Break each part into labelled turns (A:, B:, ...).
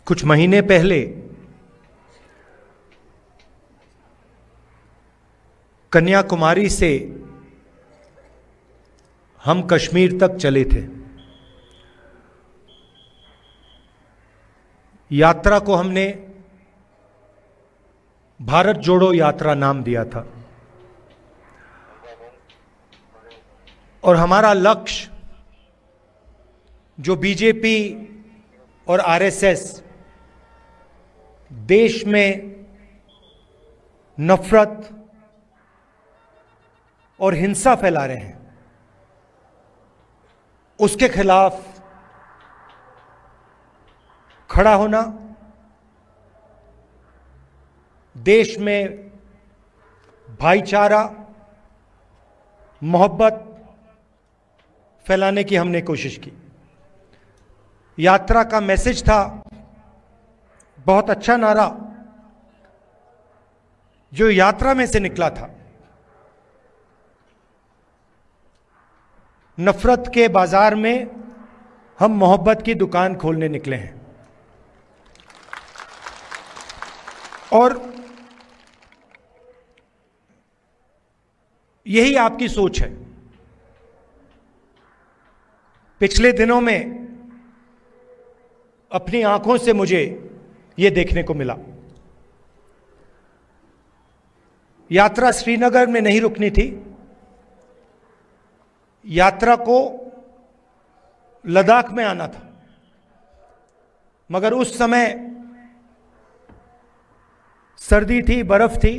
A: कुछ महीने पहले कन्याकुमारी से हम कश्मीर तक चले थे। यात्रा को हमने भारत जोड़ो यात्रा नाम दिया था और हमारा लक्ष्य जो बीजेपी और आरएसएस देश में नफरत और हिंसा फैला रहे हैं, उसके खिलाफ खड़ा होना, देश में भाईचारा, मोहब्बत फैलाने की हमने कोशिश की। यात्रा का मैसेज था, बहुत अच्छा नारा जो यात्रा में से निकला था, नफरत के बाजार में हम मोहब्बत की दुकान खोलने निकले हैं। और यही आपकी सोच है। पिछले दिनों में अपनी आंखों से मुझे यह देखने को मिला। यात्रा श्रीनगर में नहीं रुकनी थी, यात्रा को लद्दाख में आना था, मगर उस समय सर्दी थी, बर्फ थी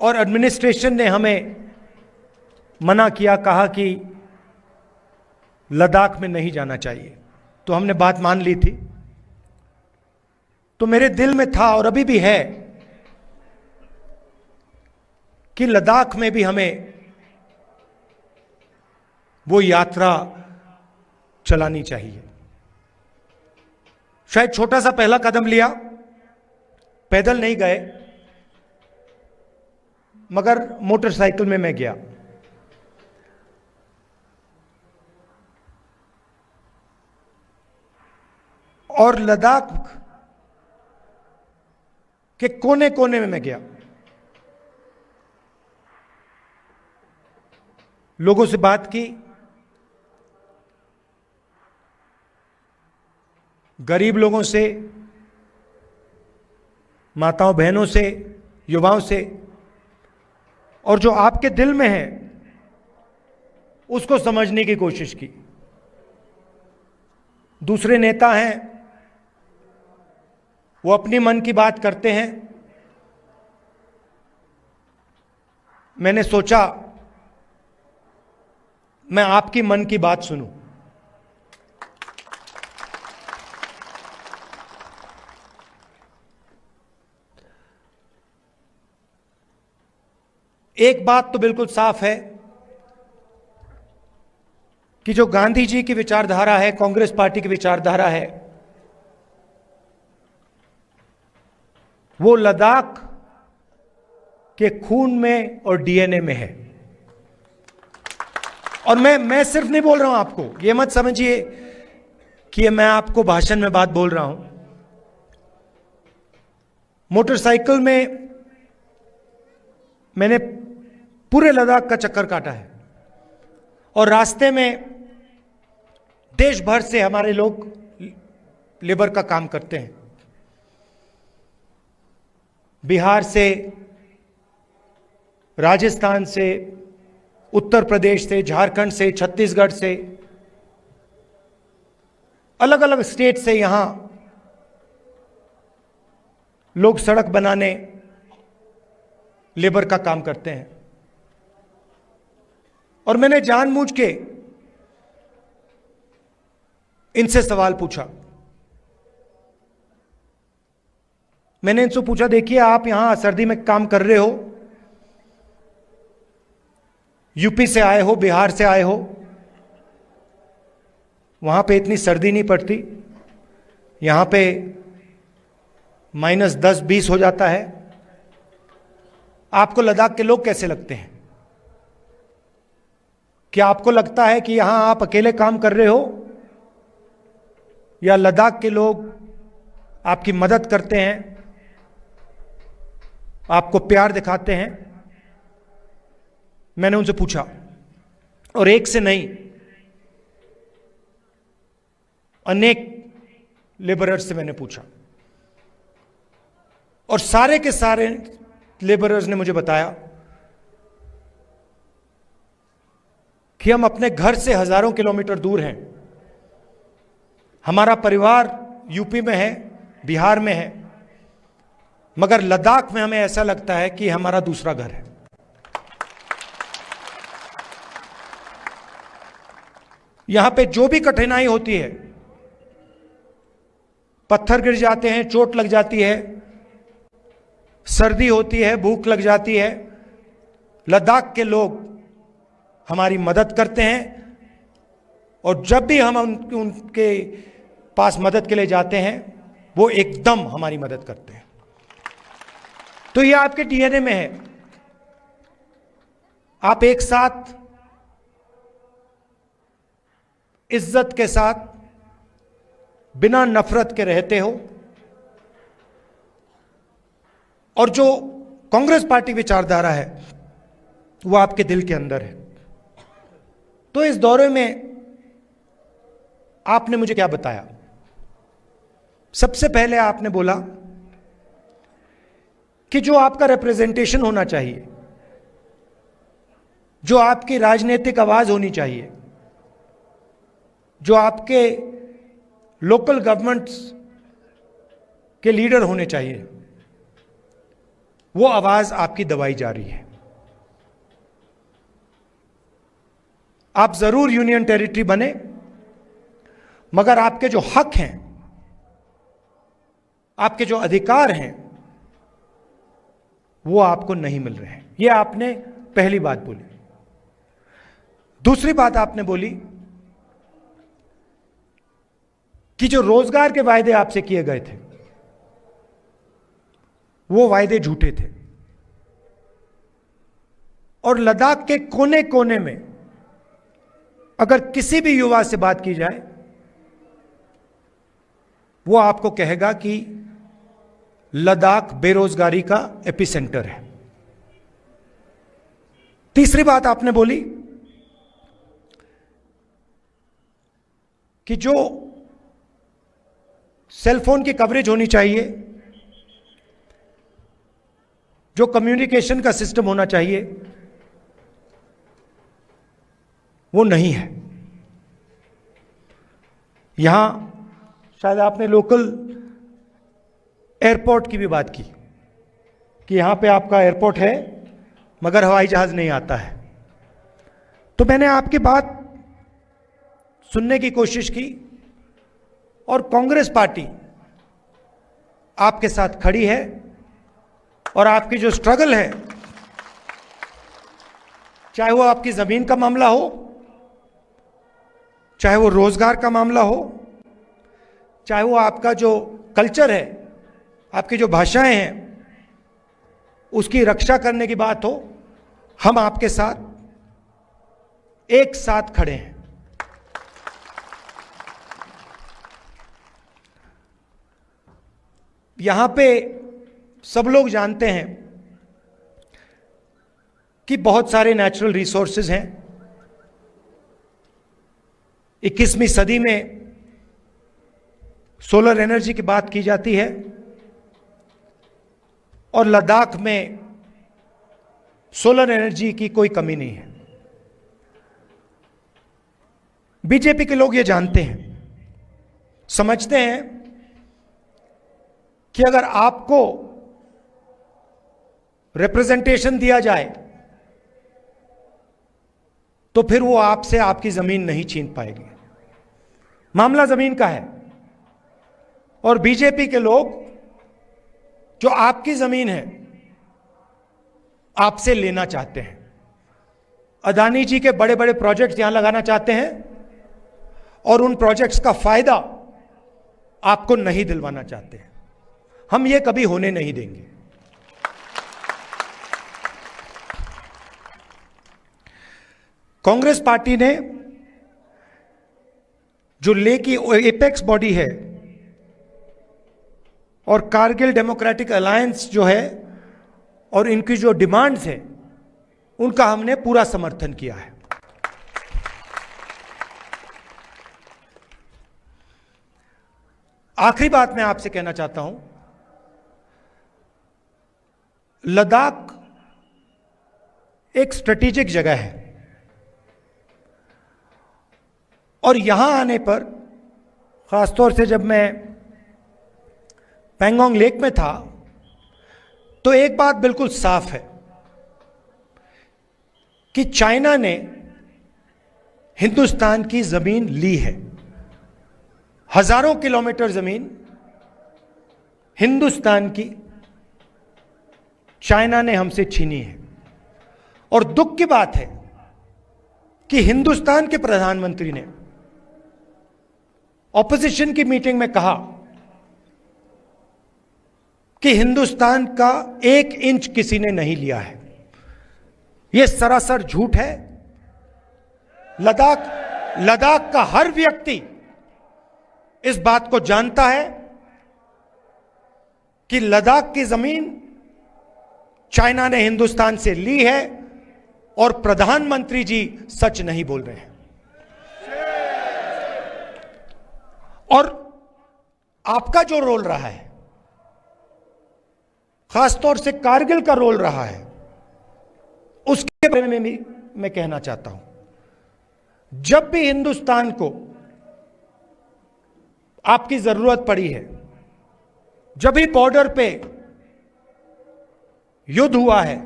A: और एडमिनिस्ट्रेशन ने हमें मना किया, कहा कि लद्दाख में नहीं जाना चाहिए। तो हमने बात मान ली थी। तो मेरे दिल में था और अभी भी है कि लद्दाख में भी हमें वो यात्रा चलानी चाहिए। शायद छोटा सा पहला कदम लिया, पैदल नहीं गए, मगर मोटरसाइकिल में मैं गया। और लद्दाख के कोने कोने में मैं गया, लोगों से बात की, गरीब लोगों से, माताओं बहनों से, युवाओं से, और जो आपके दिल में है उसको समझने की कोशिश की। दूसरे नेता हैं, वो अपनी मन की बात करते हैं। मैंने सोचा मैं आपकी मन की बात सुनूं। एक बात तो बिल्कुल साफ है कि जो गांधी जी की विचारधारा है, कांग्रेस पार्टी की विचारधारा है, वो लद्दाख के खून में और डीएनए में है। और मैं सिर्फ नहीं बोल रहा हूं आपको, ये मत समझिए कि मैं आपको भाषण में बात बोल रहा हूं। मोटरसाइकिल में मैंने पूरे लद्दाख का चक्कर काटा है और रास्ते में देश भर से हमारे लोग लेबर का काम करते हैं। बिहार से, राजस्थान से, उत्तर प्रदेश से, झारखंड से, छत्तीसगढ़ से, अलग अलग स्टेट से यहां लोग सड़क बनाने, लेबर का काम करते हैं। और मैंने जानबूझ के इनसे सवाल पूछा। मैंने इनसे पूछा, देखिए आप यहां सर्दी में काम कर रहे हो, यूपी से आए हो, बिहार से आए हो, वहां पे इतनी सर्दी नहीं पड़ती, यहां पे -10-20 हो जाता है, आपको लद्दाख के लोग कैसे लगते हैं? क्या आपको लगता है कि यहां आप अकेले काम कर रहे हो या लद्दाख के लोग आपकी मदद करते हैं, आपको प्यार दिखाते हैं। मैंने उनसे पूछा, और एक से नहीं, अनेक लेबरर्स से मैंने पूछा, और सारे के सारे लेबरर्स ने मुझे बताया कि हम अपने घर से हजारों किलोमीटर दूर हैं, हमारा परिवार यूपी में है, बिहार में है, मगर लद्दाख में हमें ऐसा लगता है कि हमारा दूसरा घर है। यहां पे जो भी कठिनाई होती है, पत्थर गिर जाते हैं, चोट लग जाती है, सर्दी होती है, भूख लग जाती है, लद्दाख के लोग हमारी मदद करते हैं। और जब भी हम उनके पास मदद के लिए जाते हैं, वो एकदम हमारी मदद करते हैं। तो ये आपके डीएनए में है। आप एक साथ इज्जत के साथ बिना नफरत के रहते हो, और जो कांग्रेस पार्टी विचारधारा है वो आपके दिल के अंदर है। तो इस दौरे में आपने मुझे क्या बताया? सबसे पहले आपने बोला कि जो आपका रिप्रेजेंटेशन होना चाहिए, जो आपकी राजनीतिक आवाज होनी चाहिए, जो आपके लोकल गवर्नमेंट्स के लीडर होने चाहिए, वो आवाज आपकी दबाई जा रही है। आप जरूर यूनियन टेरिटरी बने, मगर आपके जो हक हैं, आपके जो अधिकार हैं, वो आपको नहीं मिल रहे हैं। ये आपने पहली बात बोली। दूसरी बात आपने बोली कि जो रोजगार के वायदे आपसे किए गए थे, वो वायदे झूठे थे, और लद्दाख के कोने कोने में अगर किसी भी युवा से बात की जाए, वो आपको कहेगा कि लद्दाख बेरोजगारी का एपिसेंटर है। तीसरी बात आपने बोली कि जो सेलफोन की कवरेज होनी चाहिए, जो कम्युनिकेशन का सिस्टम होना चाहिए, वो नहीं है। यहां शायद आपने लोकल एयरपोर्ट की भी बात की कि यहां पे आपका एयरपोर्ट है मगर हवाई जहाज नहीं आता है। तो मैंने आपकी बात सुनने की कोशिश की, और कांग्रेस पार्टी आपके साथ खड़ी है, और आपकी जो स्ट्रगल है, चाहे वो आपकी जमीन का मामला हो, चाहे वो रोजगार का मामला हो, चाहे वो आपका जो कल्चर है, आपकी जो भाषाएं हैं, उसकी रक्षा करने की बात हो, हम आपके साथ एक साथ खड़े हैं। यहां पे सब लोग जानते हैं कि बहुत सारे नेचुरल रिसोर्सेज हैं। 21वीं सदी में सोलर एनर्जी की बात की जाती है, और लद्दाख में सोलर एनर्जी की कोई कमी नहीं है। बीजेपी के लोग ये जानते हैं, समझते हैं कि अगर आपको रिप्रेजेंटेशन दिया जाए तो फिर वो आपसे आपकी जमीन नहीं छीन पाएगी। मामला जमीन का है, और बीजेपी के लोग जो आपकी जमीन है आपसे लेना चाहते हैं। अदानी जी के बड़े बड़े प्रोजेक्ट्स यहां लगाना चाहते हैं, और उन प्रोजेक्ट्स का फायदा आपको नहीं दिलवाना चाहते हैं। हम ये कभी होने नहीं देंगे। कांग्रेस पार्टी ने जो ले की एपेक्स बॉडी है, और कारगिल डेमोक्रेटिक अलायंस जो है और इनकी जो डिमांड्स हैं उनका हमने पूरा समर्थन किया है। आखिरी बात मैं आपसे कहना चाहता हूं, लद्दाख एक स्ट्रेटेजिक जगह है और यहां आने पर, खासतौर से जब मैं पैंगोंग लेक में था, तो एक बात बिल्कुल साफ है कि चाइना ने हिंदुस्तान की जमीन ली है। हजारों किलोमीटर जमीन हिंदुस्तान की चाइना ने हमसे छीनी है। और दुख की बात है कि हिंदुस्तान के प्रधानमंत्री ने ऑपोजिशन की मीटिंग में कहा कि हिंदुस्तान का 1 इंच किसी ने नहीं लिया है। यह सरासर झूठ है। लद्दाख का हर व्यक्ति इस बात को जानता है कि लद्दाख की जमीन चाइना ने हिंदुस्तान से ली है और प्रधानमंत्री जी सच नहीं बोल रहे हैं। और आपका जो रोल रहा है, खासतौर से कारगिल का रोल रहा है, उसके बारे में भी मैं कहना चाहता हूं। जब भी हिंदुस्तान को आपकी जरूरत पड़ी है, जब भी बॉर्डर पे युद्ध हुआ है,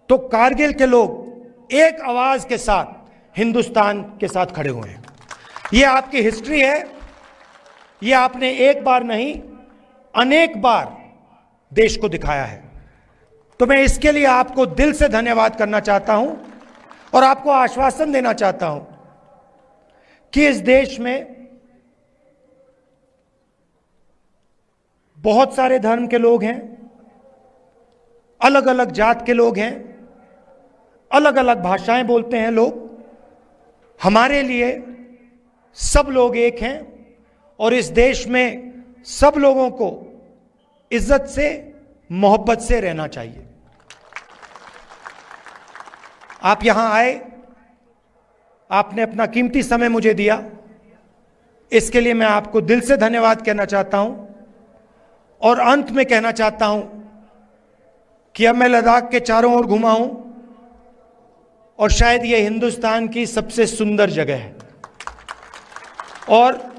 A: तो कारगिल के लोग एक आवाज के साथ हिंदुस्तान के साथ खड़े हुए हैं। यह आपकी हिस्ट्री है। यह आपने एक बार नहीं, अनेक बार देश को दिखाया है। तो मैं इसके लिए आपको दिल से धन्यवाद करना चाहता हूं और आपको आश्वासन देना चाहता हूं कि इस देश में बहुत सारे धर्म के लोग हैं, अलग अलग जात के लोग हैं, अलग अलग भाषाएं बोलते हैं लोग। हमारे लिए सब लोग एक हैं और इस देश में सब लोगों को इज्जत से, मोहब्बत से रहना चाहिए। आप यहां आए, आपने अपना कीमती समय मुझे दिया, इसके लिए मैं आपको दिल से धन्यवाद कहना चाहता हूं। और अंत में कहना चाहता हूं कि अब मैं लद्दाख के चारों ओर घुमा हूं और शायद यह हिंदुस्तान की सबसे सुंदर जगह है। और